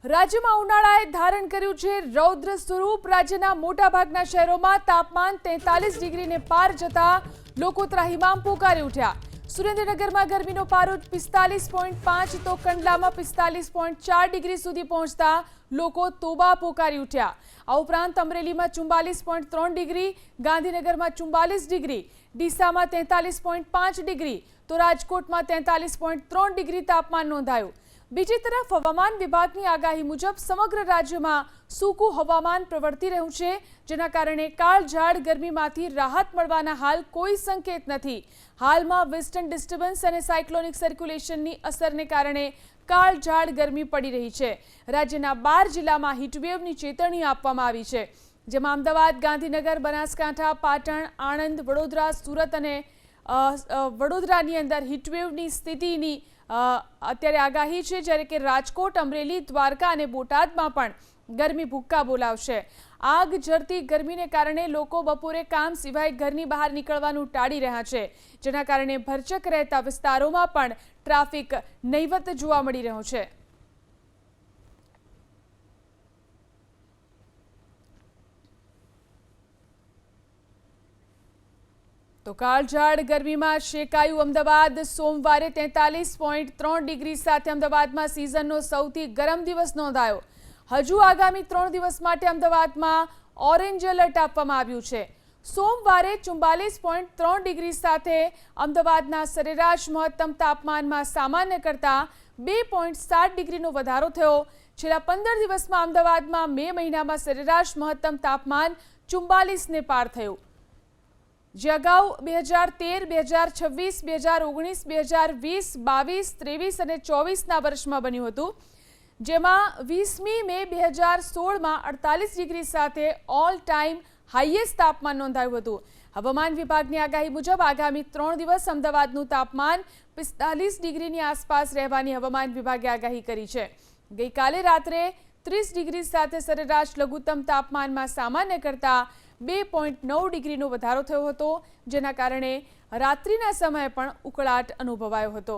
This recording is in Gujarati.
રાજ્યમાં ઉનાળાએ ધારણ કર્યું છે રૌદ્ર સ્વરૂપ। રાજ્યના મોટાભાગના શહેરોમાં તાપમાન 43 ડિગ્રીને પાર જતા લોકો ત્રાહિમામ પોકારી ઉઠ્યા। સુરેન્દ્રનગરમાં ગરમીનો પારો 45.5 તો કંડલામાં 45.4 ડિગ્રી સુધી પહોંચતા લોકો તોબા પોકારી ઉઠ્યા। આ ઉપરાંત અમરેલીમાં 44.3 ડિગ્રી, ગાંધીનગરમાં 44 ડિગ્રી, ડીસામાં 43.5 ડિગ્રી તો રાજકોટમાં 43.3 ડિગ્રી તાપમાન નોંધાયું। બીજી તરફ હવામાન વિભાગની આગાહી મુજબ સમગ્ર રાજ્યમાં સૂકું હવામાન પ્રવર્તી રહ્યું છે, જેના કારણે કાળઝાળ ગરમીમાંથી રાહત મળવાના હાલ કોઈ સંકેત નથી। હાલમાં વેસ્ટર્ન ડિસ્ટર્બન્સ અને સાયક્લોનિક સર્ક્યુલેશનની અસરને કારણે કાળઝાળ ગરમી પડી રહી છે। રાજ્યના 12 જિલ્લામાં હીટવેવની ચેતવણી આપવામાં આવી છે, જેમાં અમદાવાદ, ગાંધીનગર, બનાસકાંઠા, પાટણ, આણંદ, વડોદરા, સુરત અને વડોદરાની અંદર હીટવેવની સ્થિતિની અત્યારે આગાહી છે, જ્યારે કે રાજકોટ, અમરેલી, દ્વારકા અને બોટાદમાં પણ ગરમી ભૂક્કા બોલાવશે। આગ ઝરતી ગરમીને કારણે લોકો બપોરે કામ સિવાય ઘરની બહાર નીકળવાનું ટાળી રહ્યા છે, જેના કારણે ભરચક રહેતા વિસ્તારોમાં પણ ટ્રાફિક નહીવત જોવા મળી રહ્યો છે। તો કાળઝાળ ગરમીમાં શેકાયું અમદાવાદ। સોમવારે 43.3 ડિગ્રી સાથે અમદાવાદમાં સિઝનનો સૌથી ગરમ દિવસ નોંધાયો। હજુ આગામી 3 દિવસ માટે અમદાવાદમાં ઓરેન્જ એલર્ટ આપવામાં આવ્યું છે। સોમવારે 44.3 ડિગ્રી સાથે અમદાવાદના સરેરાશ મહત્તમ તાપમાનમાં સામાન્ય કરતાં 2.7 ડિગ્રીનો વધારો થયો। છેલ્લા 15 દિવસમાં અમદાવાદમાં મે મહિનામાં સરેરાશ મહત્તમ તાપમાન 44ને પાર થયું, જે અગાઉ 2013, 2026, 2019, 2020, 22, 23 અને 24ના વર્ષમાં બન્યું હતું, જેમાં 20મી મે 2016માં 48 ડિગ્રી સાથે ઓલ ટાઈમ હાઈએસ્ટ તાપમાન નોંધાયું હતું। હવામાન વિભાગની આગાહી મુજબ આગામી 3 દિવસ અમદાવાદનું તાપમાન 45 ડિગ્રીની આસપાસ રહેવાની હવામાન વિભાગે આગાહી કરી છે। ગઈકાલે રાત્રે 30 ડિગ્રી સાથે સરેરાશ લઘુત્તમ તાપમાનમાં સામાન્ય કરતાં 2.9 ડિગ્રીનો વધારો થયો હતો, જેના કારણે રાત્રિના સમયે પણ ઉકળાટ અનુભવાયો હતો।